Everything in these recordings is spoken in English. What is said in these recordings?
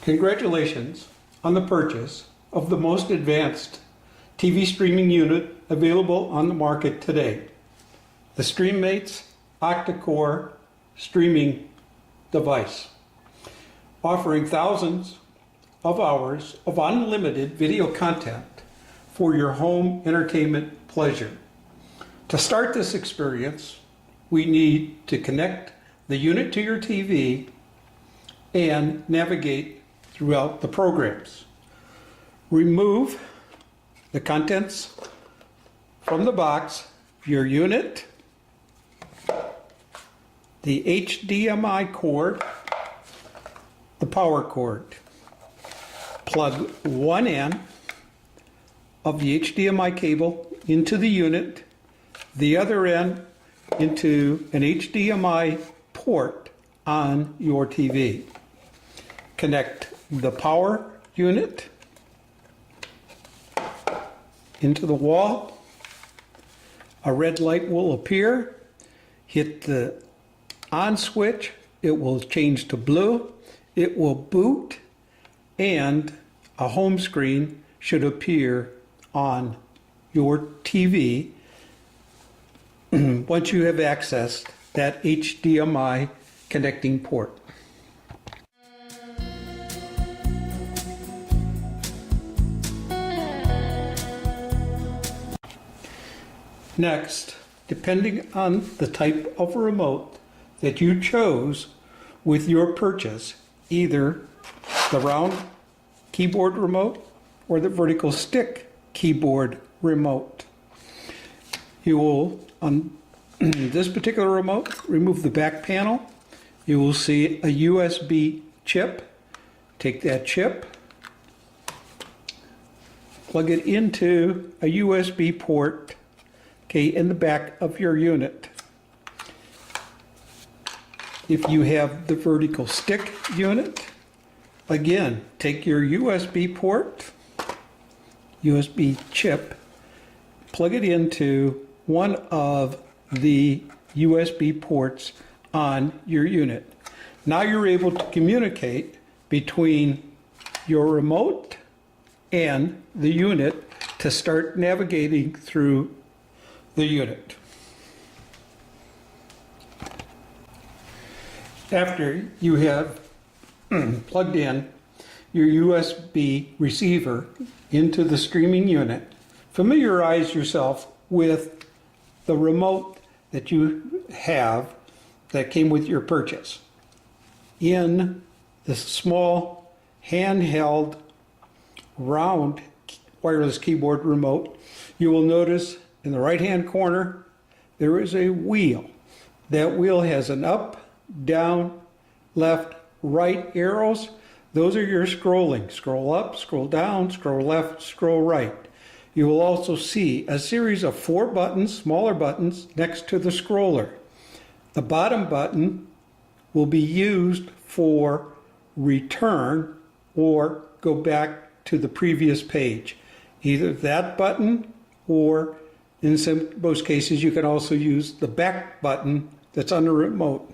Congratulations on the purchase of the most advanced TV streaming unit available on the market today, the StreamMates octa-core streaming device, offering thousands of hours of unlimited video content for your home entertainment pleasure. To start this experience, we need to connect the unit to your TV and navigate throughout the programs. Remove the contents from the box, your unit, the HDMI cord, the power cord. Plug one end of the HDMI cable into the unit, the other end into an HDMI port on your TV. Connect the power unit into the wall. A red light will appear. Hit the on switch. It will change to blue. It will boot, and a home screen should appear on your TV once you have accessed that HDMI connecting port. Next, depending on the type of remote that you chose with your purchase, either the round keyboard remote or the vertical stick keyboard remote, you will, on this particular remote, remove the back panel. You will see a USB chip. Take that chip, plug it into a USB port, in the back of your unit. If you have the vertical stick unit, again, take your USB port, USB chip, plug it into one of the USB ports on your unit. Now you're able to communicate between your remote and the unit to start navigating through the unit. After you have plugged in your USB receiver into the streaming unit, familiarize yourself with the remote that you have that came with your purchase. In the small handheld round wireless keyboard remote, you will notice in the right-hand corner, there is a wheel. That wheel has an up, down, left, right arrows. Those are your scrolling. Scroll up, scroll down, scroll left, scroll right. You will also see a series of 4 buttons, smaller buttons, next to the scroller. The bottom button will be used for return or go back to the previous page. Either that button, or in most cases, you can also use the back button that's on the remote.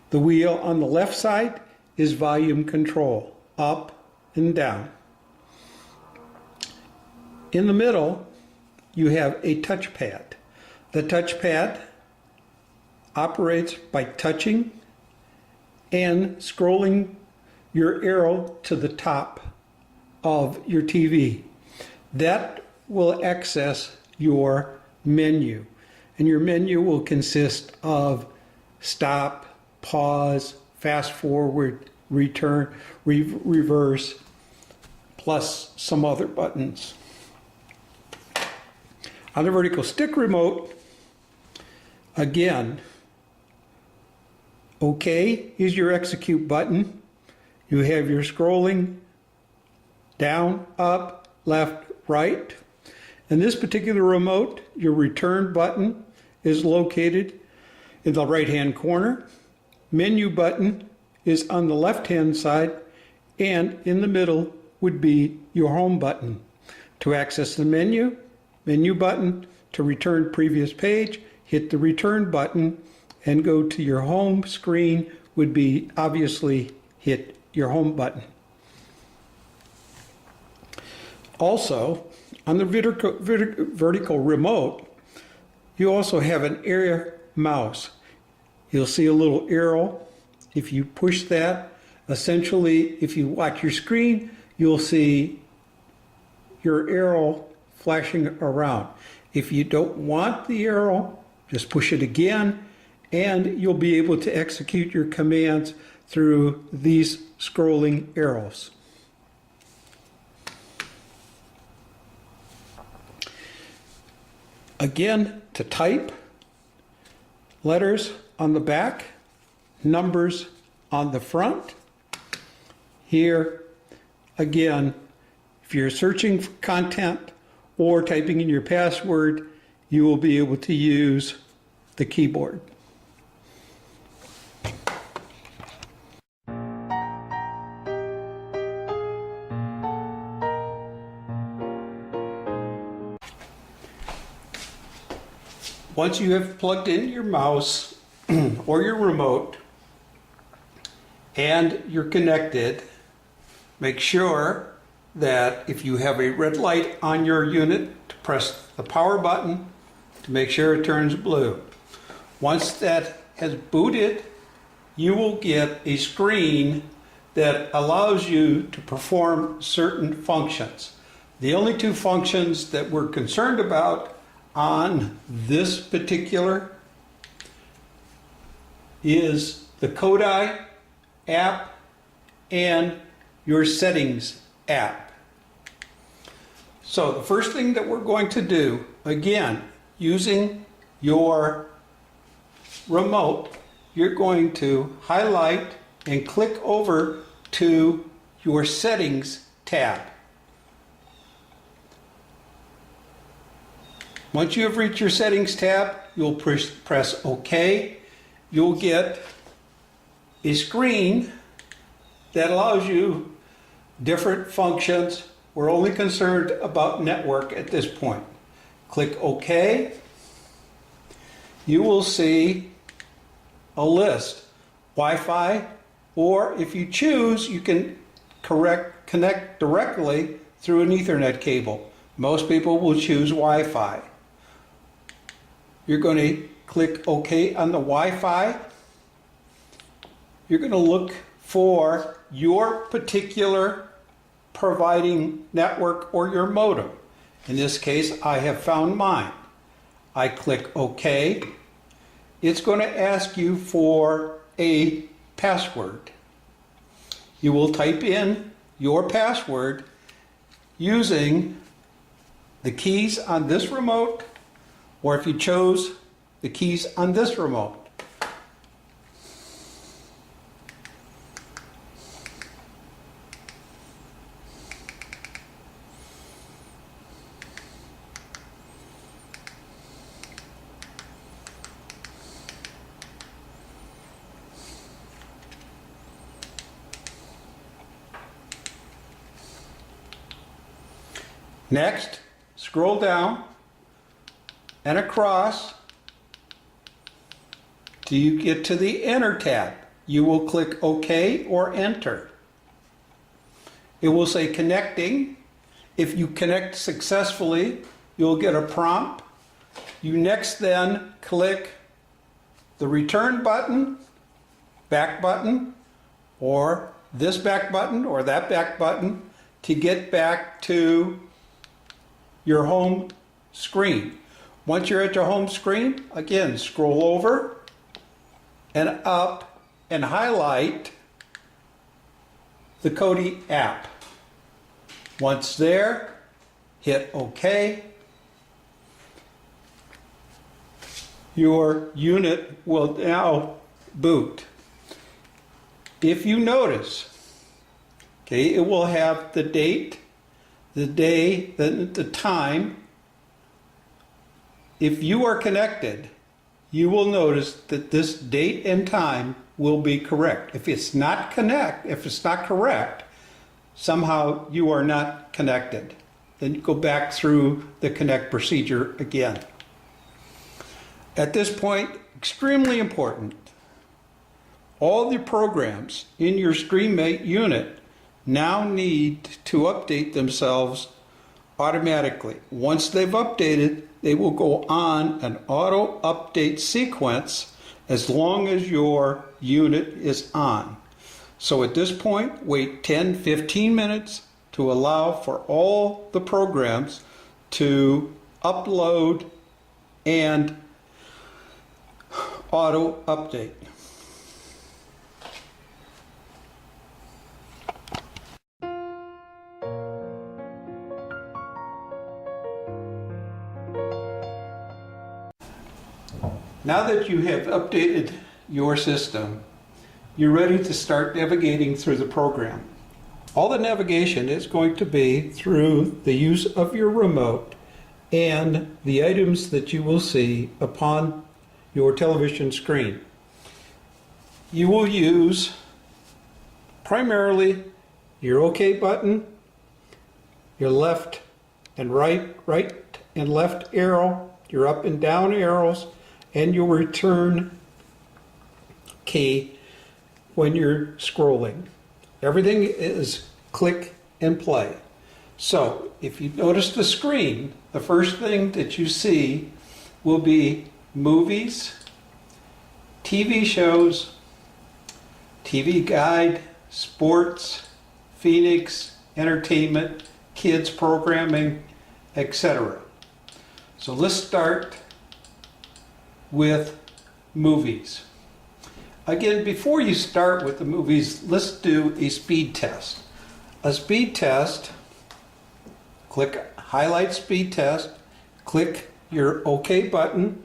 The wheel on the left side is volume control, up and down. In the middle, you have a touchpad. The touchpad operates by touching and scrolling your arrow to the top of your TV. That will access your menu, and your menu will consist of stop, pause, fast forward, return, reverse, plus some other buttons. On the vertical stick remote, again, OK is your execute button. You have your scrolling down, up, left, right. In this particular remote, your return button is located in the right-hand corner. Menu button is on the left-hand side, and in the middle would be your home button. To access the menu button. To return previous page, hit the return button, and go to your home screen would be obviously hit your home button. Also, on the vertical remote, you also have an area mouse. You'll see a little arrow. If you push that, essentially, if you watch your screen, you'll see your arrow flashing around. If you don't want the arrow, just push it again, and you'll be able to execute your commands through these scrolling arrows. Again, to type, letters on the back, numbers on the front. Here, again, if you're searching for content or typing in your password, you will be able to use the keyboard. Once you have plugged in your mouse or your remote and you're connected, make sure that if you have a red light on your unit, to press the power button to make sure it turns blue. Once that has booted, you will get a screen that allows you to perform certain functions. The only two functions that we're concerned about on this particular is the Kodai app and your settings app. So the first thing that we're going to do, again, using your remote, you're going to highlight and click over to your settings tab. Once you have reached your settings tab, you'll press OK. You'll get a screen that allows you different functions. We're only concerned about network at this point. Click OK. You will see a list, Wi-Fi, or if you choose, you can connect directly through an Ethernet cable. Most people will choose Wi-Fi. You're going to click OK on the Wi-Fi. You're going to look for your particular providing network or your modem. In this case, I have found mine. I click OK. It's going to ask you for a password. You will type in your password using the keys on this remote, or if you chose the keys on this remote. Next, scroll down and across till you get to the Enter tab. You will click OK or Enter. It will say Connecting. If you connect successfully, you'll get a prompt. You next then click the Return button, Back button, or this back button or that back button to get back to your home screen. Once you're at your home screen, again, scroll over and up and highlight the Kodi app. Once there, hit OK. Your unit will now boot. If you notice, okay, it will have the date, the day, the time. If you are connected, you will notice that this date and time will be correct. If it's not correct, somehow you are not connected. Then you go back through the connect procedure again. At this point, extremely important, all the programs in your StreamMate unit now need to update themselves automatically. Once they've updated, they will go on an auto update sequence as long as your unit is on. So at this point, wait 10-15 minutes to allow for all the programs to upload and auto update. Now that you have updated your system, you're ready to start navigating through the program. All the navigation is going to be through the use of your remote and the items that you will see upon your television screen. You will use primarily your OK button, your left and right and left arrow, your up and down arrows, and your return key when you're scrolling. Everything is click and play. So if you notice the screen, the first thing that you see will be movies, TV shows, TV guide, sports, Phoenix, entertainment, kids programming, etc. So let's start with movies. Again, before you start with the movies, let's do a speed test. A speed test, click highlight speed test, click your OK button.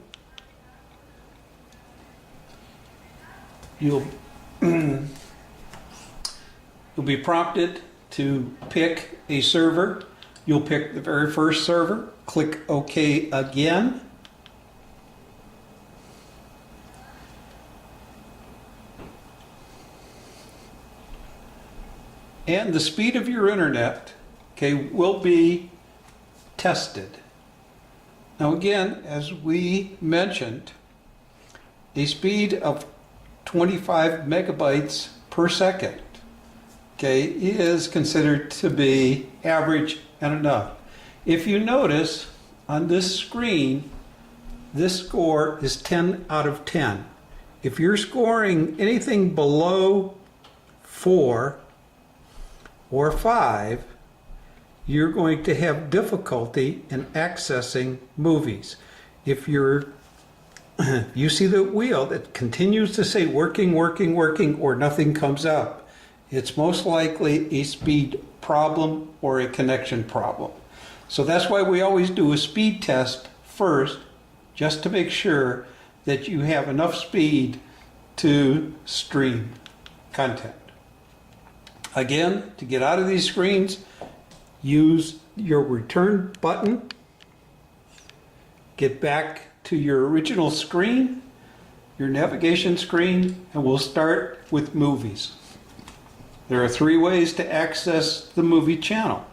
You'll be prompted to pick a server. You'll pick the very first server, click OK again. And the speed of your internet, okay, will be tested. Now again, as we mentioned, a speed of 25 megabytes per second, okay, is considered to be average and enough. If you notice on this screen, this score is 10 out of 10. If you're scoring anything below 4 or 5, you're going to have difficulty in accessing movies. If you see the wheel that continues to say working, working, working, or nothing comes up, it's most likely a speed problem or a connection problem. So that's why we always do a speed test first, just to make sure that you have enough speed to stream content. Again, to get out of these screens, use your return button, get back to your original screen, your navigation screen, and we'll start with movies. There are 3 ways to access the movie channel.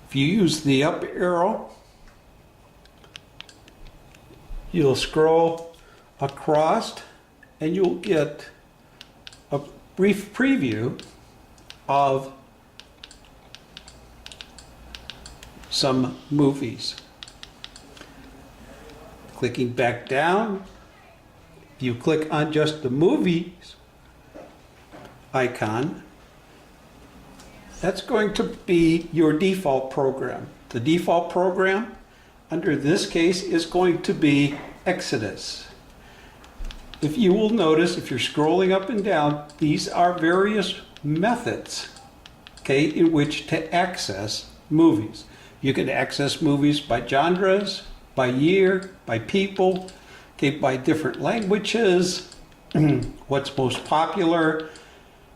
If you use the up arrow, you'll scroll across and you'll get a brief preview of some movies. Clicking back down, you click on just the movies icon, that's going to be your default program. The default program under this case is going to be Exodus. If you will notice, if you're scrolling up and down, these are various methods, okay, in which to access movies. You can access movies by genres, by year, by people, okay, by different languages, what's most popular,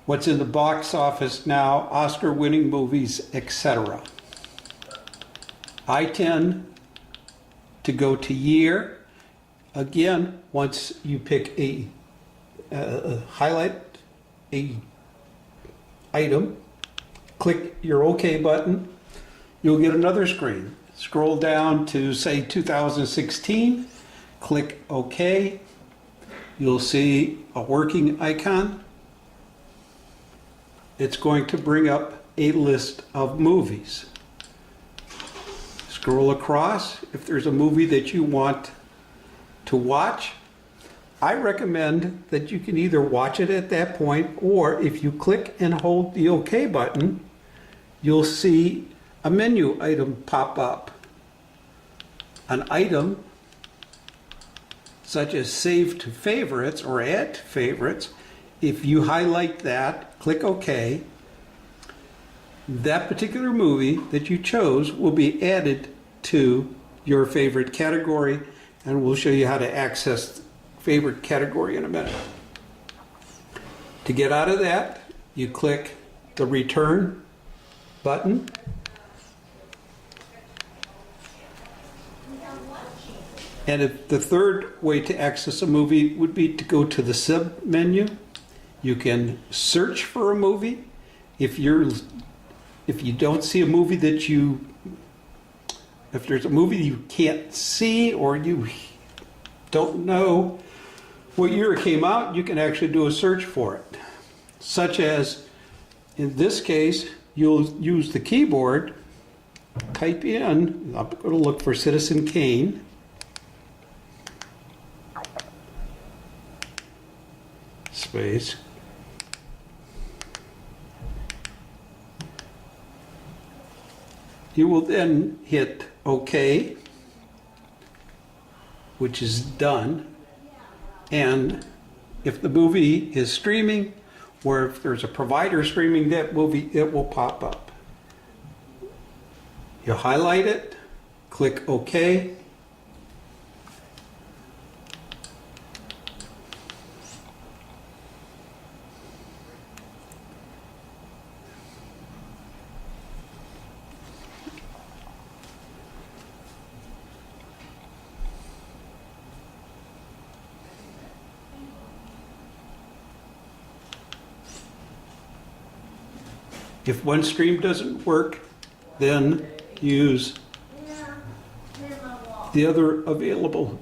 what's in the box office now, Oscar-winning movies, etc. I tend to go to year. Again, once you pick a highlight a item, click your OK button, you'll get another screen. Scroll down to, say, 2016, click OK. You'll see a working icon. It's going to bring up a list of movies. Scroll across. If there's a movie that you want to watch, I recommend that you can either watch it at that point, or if you click and hold the OK button, you'll see a menu item pop up. An item such as Save to Favorites or Add to Favorites. If you highlight that, click OK, that particular movie that you chose will be added to your favorite category, and we'll show you how to access favorite category in a minute. To get out of that, you click the Return button. And if the third way to access a movie would be to go to the sub menu. You can search for a movie. If you don't see a movie if there's a movie you can't see, or you don't know what year it came out, you can actually do a search for it. Such as, in this case, you'll use the keyboard, type in, I'm going to look for Citizen Kane. Space. You will then hit OK, which is done. And if the movie is streaming, or if there's a provider streaming that movie, it will pop up. You highlight it, click OK. If one stream doesn't work, then use the other available.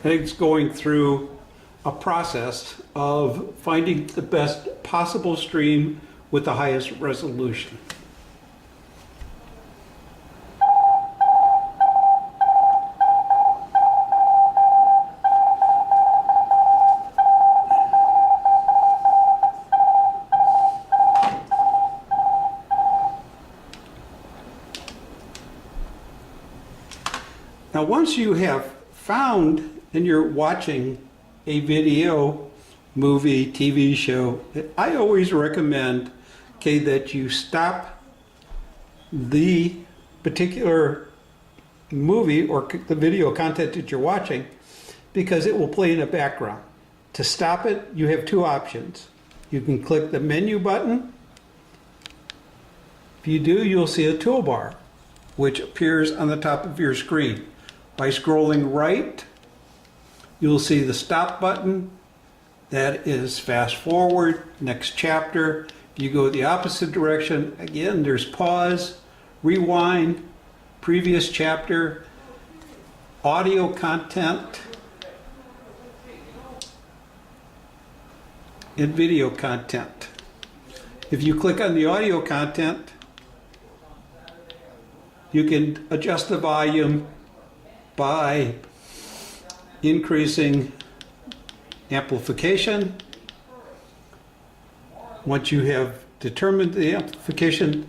It's going through a process of finding the best possible stream with the highest resolution. Now, once you have found and you're watching a video, movie, TV show, I always recommend, that you stop the particular movie or the video content that you're watching, because it will play in the background. To stop it, you have two options. You can click the menu button. If you do, you'll see a toolbar, which appears on the top of your screen. By scrolling right, you'll see the stop button. That is fast forward, next chapter. If you go the opposite direction, again, there's pause, rewind, previous chapter, audio content, and video content. If you click on the audio content, you can adjust the volume by increasing amplification. Once you have determined the amplification,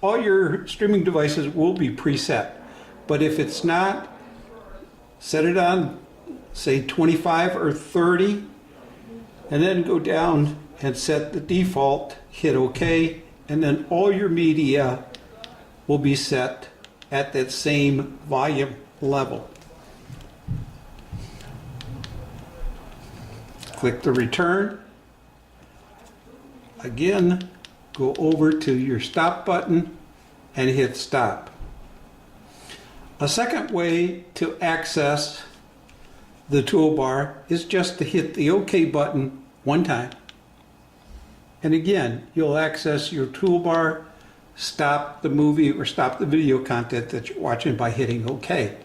all your streaming devices will be preset. But if it's not, set it on, say 25 or 30, and then go down and set the default, hit OK, and then all your media will be set at that same volume level. Click the return. Again, go over to your stop button and hit stop. A second way to access the toolbar is just to hit the OK button one time. And again, you'll access your toolbar, stop the movie or stop the video content that you're watching by hitting OK.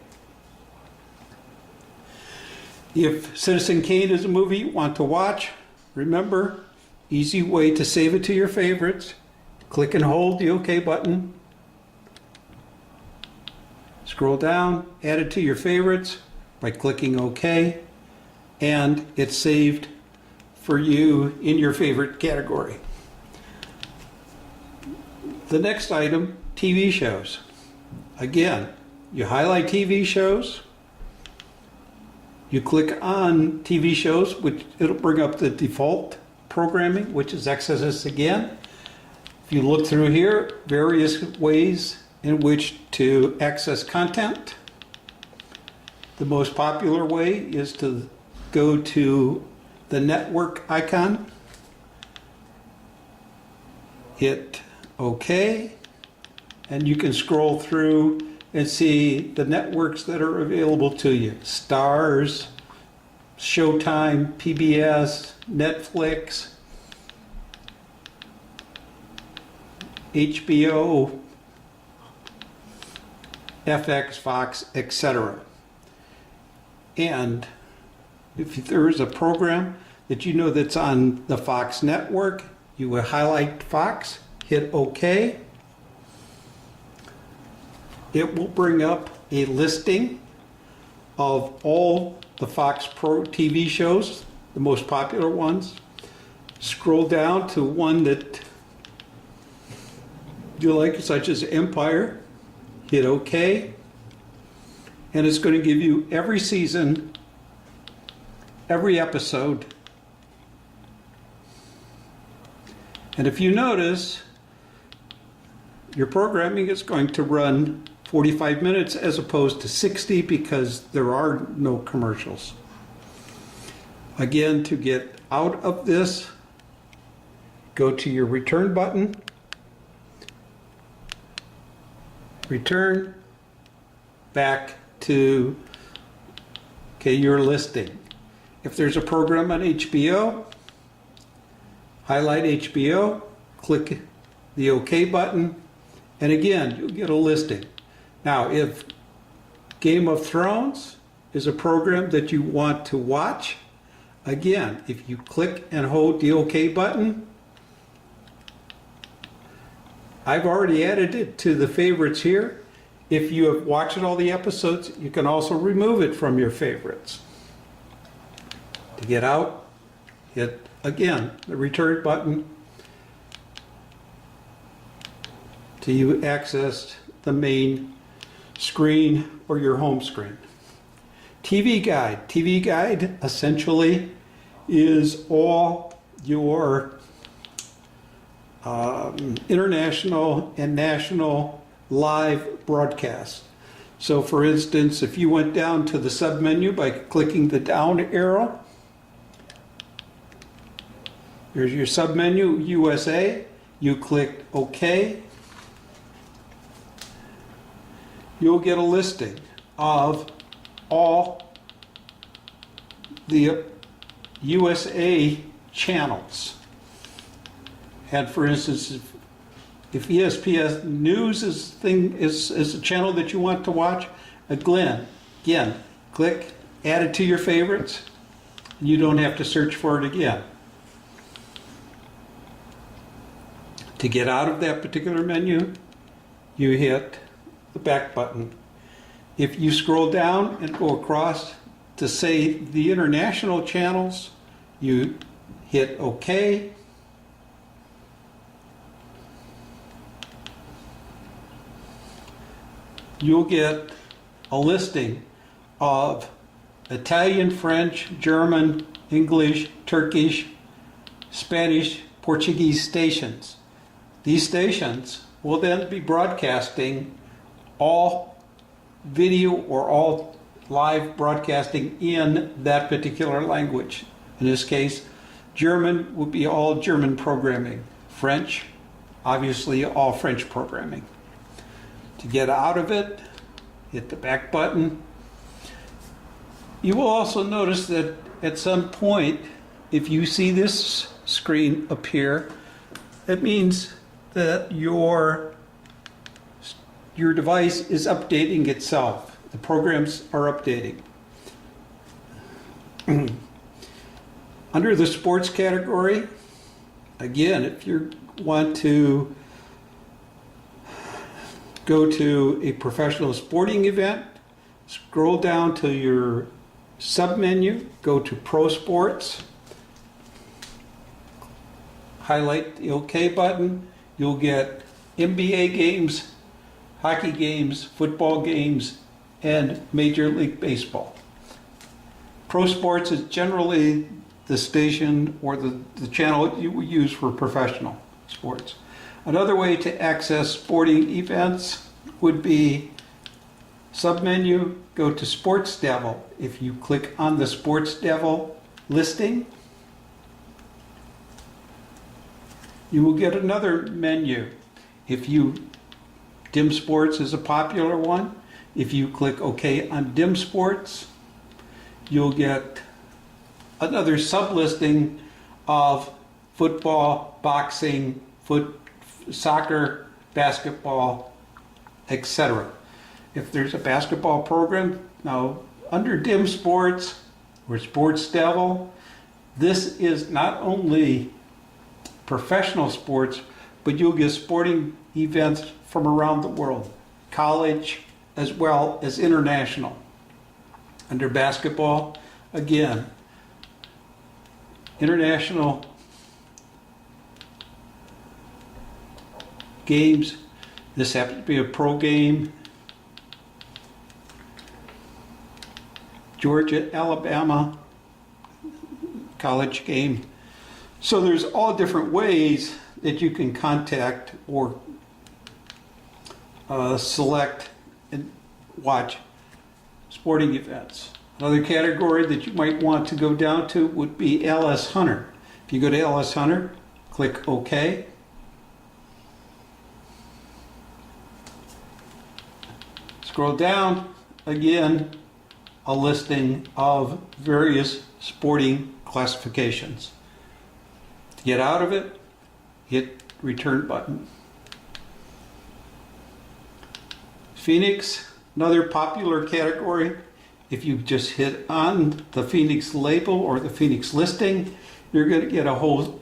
If Citizen Kane is a movie you want to watch, remember, easy way to save it to your favorites. Click and hold the OK button. Scroll down, add it to your favorites by clicking OK, and it's saved for you in your favorite category. The next item, TV shows. Again, you highlight TV shows, you click on TV shows, which it'll bring up the default programming, which is access this again. If you look through here, various ways in which to access content. The most popular way is to go to the network icon, hit OK, and you can scroll through and see the networks that are available to you. Starz, Showtime, PBS, Netflix, HBO, FX, Fox, etc. And if there is a program that you know that's on the Fox network, you will highlight Fox, hit OK. It will bring up a listing of all the Fox Pro TV shows, the most popular ones. Scroll down to one that you like, such as Empire, hit OK, and it's going to give you every season, every episode. And if you notice, your programming is going to run 45 minutes as opposed to 60 because there are no commercials. Again, to get out of this, go to your return button, return back to your listing. If there's a program on HBO, highlight HBO, click the OK button, and again, you'll get a listing. Now, if Game of Thrones is a program that you want to watch, again, if you click and hold the OK button, I've already added it to the favorites here. If you have watched all the episodes, you can also remove it from your favorites. To get out, hit again the return button till you access the main screen or your home screen. TV Guide. TV Guide essentially is all your international and national live broadcasts. So for instance, if you went down to the submenu by clicking the down arrow, here's your submenu, USA, you click OK, you'll get a listing of all the USA channels. And for instance, if ESPN News is a channel that you want to watch, again, click, add it to your favorites, and you don't have to search for it again. To get out of that particular menu, you hit the back button. If you scroll down and go across to say the international channels, you hit OK. You'll get a listing of Italian, French, German, English, Turkish, Spanish, Portuguese stations. These stations will then be broadcasting all video or all live broadcasting in that particular language. In this case, German would be all German programming. French, obviously all French programming. To get out of it, hit the back button. You will also notice that at some point, if you see this screen appear, it means that your device is updating itself. The programs are updating. Under the sports category, again, if you want to go to a professional sporting event, scroll down to your submenu, go to Pro Sports, highlight the OK button. You'll get NBA games, hockey games, football games, and Major League Baseball. Pro Sports is generally the station or the channel you would use for professional sports. Another way to access sporting events would be submenu, go to Sports Devil. If you click on the Sports Devil listing, you will get another menu. Dim Sports is a popular one. If you click OK on Dim Sports, you'll get another sub-listing of football, boxing, soccer, basketball, etc. If there's a basketball program, now under Dim Sports or Sports Devil, this is not only professional sports, but you'll get sporting events from around the world, college as well as international. Under basketball, again, international games. This happens to be a pro game. Georgia, Alabama, college game. So there's all different ways that you can contact or select and watch sporting events. Another category that you might want to go down to would be LS Hunter. If you go to LS Hunter, click OK. Scroll down, again, a listing of various sporting classifications. To get out of it, hit return button. Phoenix, another popular category. If you just hit on the Phoenix label or the Phoenix listing, you're going to get a whole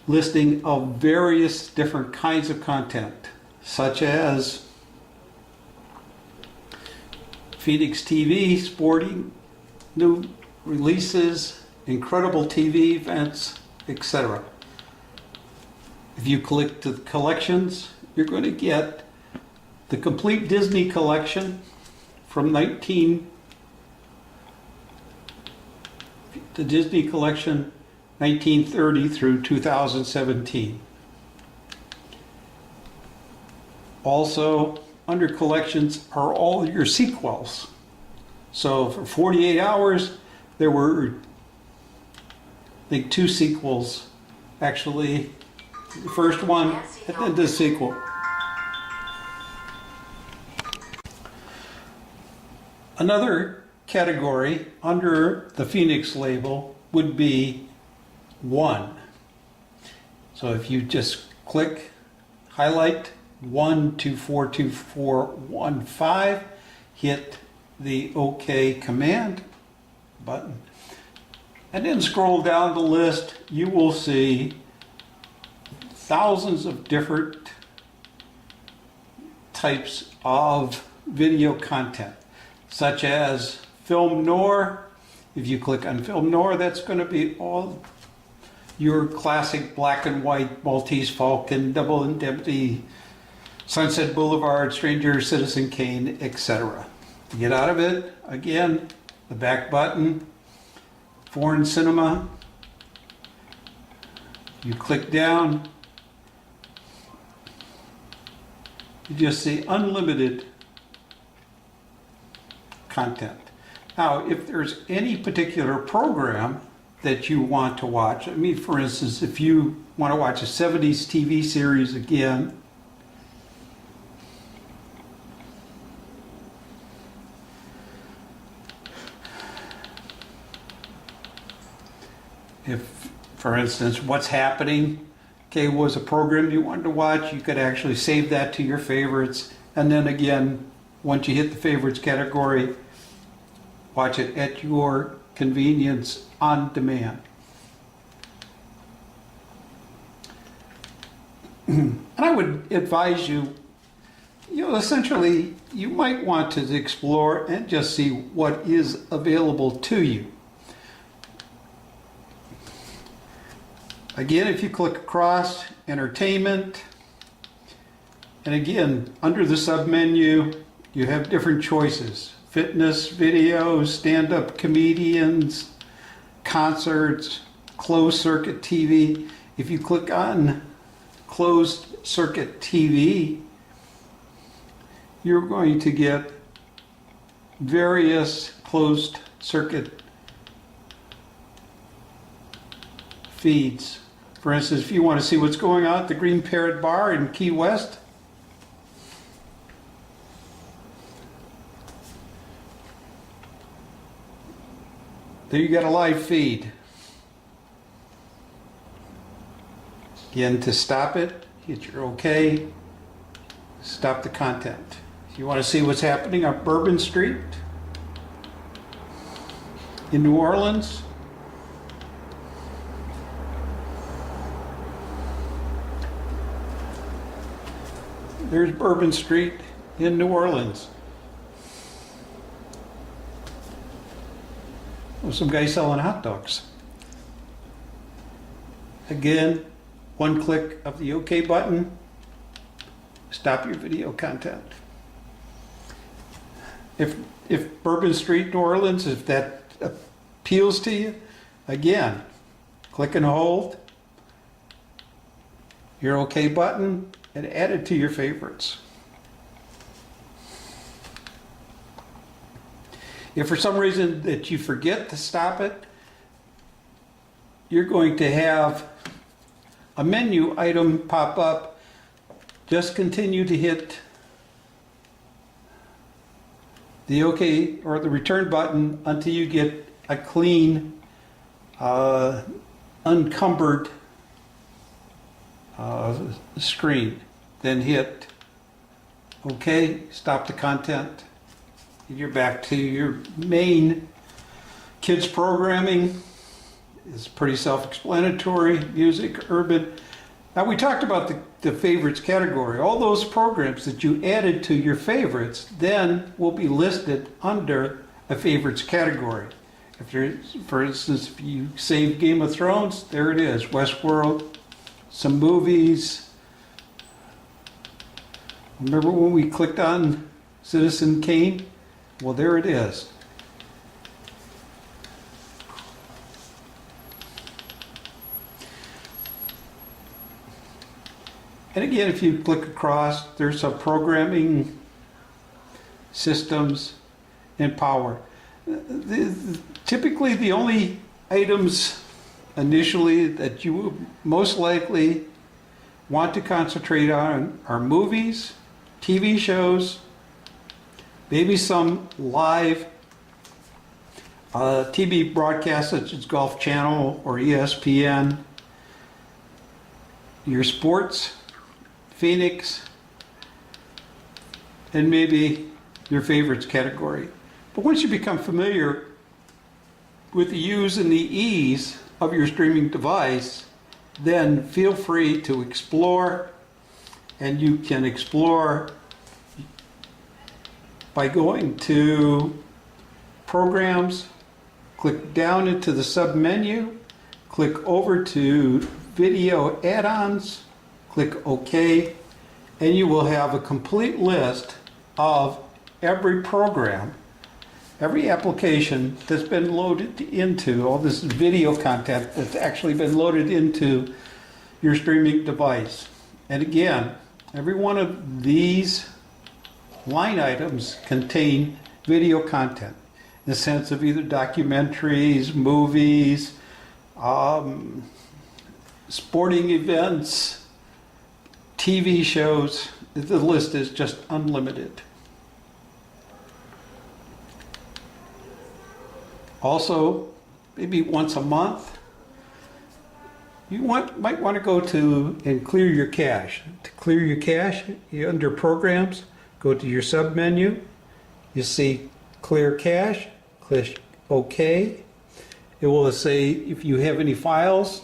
listing of various different kinds of content, such as Phoenix TV, sporting, new releases, incredible TV events, etc. If you click to the collections, you're going to get the complete Disney collection from the Disney collection 1930 through 2017. Also, under collections are all your sequels. So for 48 hours, there were, I think, 2 sequels. Actually, the first one and then the sequel. Another category under the Phoenix label would be 1. So if you just click, highlight 1242415, hit the OK command button, and then scroll down the list, you will see thousands of different types of video content, such as film noir. If you click on film noir, that's going to be all your classic black and white Maltese Falcon, Double Indemnity, Sunset Boulevard, Stranger, Citizen Kane, etc. To get out of it, again, the back button, foreign cinema. You click down, you just see unlimited content. Now, if there's any particular program that you want to watch, I mean, for instance, if you want to watch a 70s TV series again, if, for instance, What's Happening, okay, was a program you wanted to watch, you could actually save that to your favorites. And then again, once you hit the favorites category, watch it at your convenience on demand. And I would advise you, essentially, you might want to explore and just see what is available to you. Again, if you click across entertainment, and again, under the submenu, you have different choices: fitness, videos, stand-up comedians, concerts, closed circuit TV. If you click on closed circuit TV, you're going to get various closed circuit feeds. For instance, if you want to see what's going on at the Green Parrot Bar in Key West, there you got a live feed. Again, to stop it, hit your OK, stop the content. If you want to see what's happening on Bourbon Street in New Orleans, there's Bourbon Street in New Orleans. There's some guy selling hot dogs. Again, one click of the OK button, stop your video content. If Bourbon Street, New Orleans, if that appeals to you, again, click and hold your OK button and add it to your favorites. If for some reason that you forget to stop it, you're going to have a menu item pop up. Just continue to hit the OK or the return button until you get a clean, unencumbered screen. Then hit OK, stop the content. You're back to your main kids programming. It's pretty self-explanatory: music, urban. Now, we talked about the favorites category. All those programs that you added to your favorites then will be listed under a favorites category. If there's, for instance, if you save Game of Thrones, there it is: Westworld, some movies. Remember when we clicked on Citizen Kane? Well, there it is. And again, if you click across, there's some programming, systems, and power. Typically, the only items initially that you will most likely want to concentrate on are movies, TV shows, maybe some live TV broadcasts such as Golf Channel or ESPN, your sports, Phoenix, and maybe your favorites category. But once you become familiar with the U's and the E's of your streaming device, then feel free to explore, and you can explore by going to Programs, click down into the sub-menu, click over to Video Add-ons, click OK, and you will have a complete list of every program, every application that's been loaded into, all this video content that's actually been loaded into your streaming device. And again, every one of these line items contain video content in the sense of either documentaries, movies, sporting events, TV shows. The list is just unlimited. Also, maybe once a month, you might want to go to and clear your cache. To clear your cache, you're under Programs, go to your sub-menu, you see Clear Cache, Click OK. It will say if you have any files,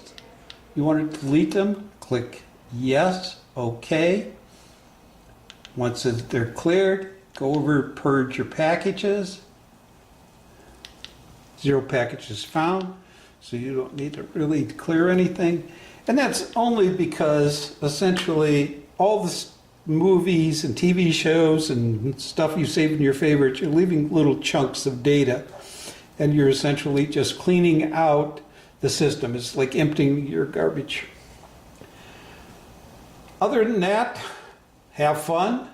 you want to delete them, click yes, OK. Once they're cleared, go over purge your packages. 0 packages found, so you don't need to really clear anything. And that's only because essentially all the movies and TV shows and stuff you save in your favorites, you're leaving little chunks of data, and you're essentially just cleaning out the system. It's like emptying your garbage. Other than that, have fun,